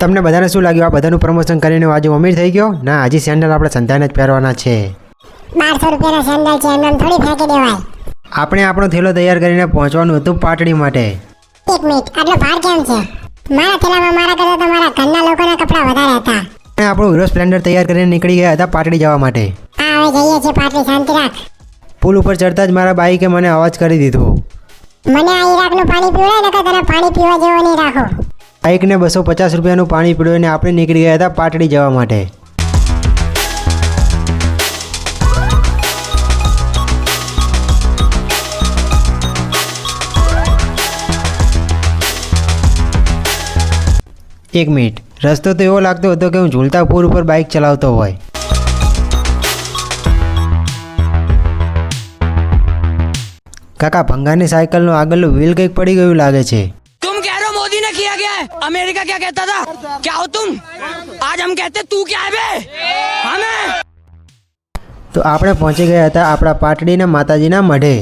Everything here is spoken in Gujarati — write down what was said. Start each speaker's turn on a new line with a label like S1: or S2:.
S1: તમને બધાને શું લાગ્યું આ બધાનું પ્રમોશન કરીને આજે અમીર થઈ ગયો? ના, હજી સેન્ડલ આપણે સંતાને જ પહેરવાના છે.
S2: 1200 રૂપિયાના સેન્ડલ છે, એમ થોડી ફેંકી દેવાય.
S1: આપણે આપણો થેલો તૈયાર કરીને પહોંચવાનું હતું પાટડી માટે.
S2: એક મિનિટ, આટલો ભાર કેમ છે? મારા થેલામાં મારા કરતા તો મારા ઘરના લોકોના કપડાં વધારે હતા.
S1: આપણે આપણું હીરો સ્પ્લેન્ડર તૈયાર કરીને નીકળી ગયા હતા પાટડી જવા માટે.
S2: હા, હવે જઈએ છીએ પાટલી, શાંતિ રાખ.
S1: પુલ ઉપર ચડતા જ મારા બાઈકે મને અવાજ કરી દીધો.
S2: મને આ ઈરાકનું પાણી પીવડાય, નકર તને પાણી પીવા જેવો નહીં રાખો.
S1: બાઈકને 250 રૂપિયાનું પાણી પીવડાવીને આપણે નીકળી ગયા હતા પાટડી જવા માટે. એક મિનિટ, રસ્તો તો એવો લાગતો હતો કે હું ઝૂલતા પુલ ઉપર બાઇક ચલાવતો હોય. કાકા, ભંગારની સાયકલનું આગળનું વ્હીલ કંઈક પડી ગયું લાગે છે.
S3: तुम कह रहे हो मोदी ने किया क्या है? अमेरिका क्या कहता था? क्या हो तुम? आज हम कहते तू क्या है बे? हमें
S1: તો આપણે પહોંચી ગયા હતા આપણા પાટડીના માતાજીના મઢે.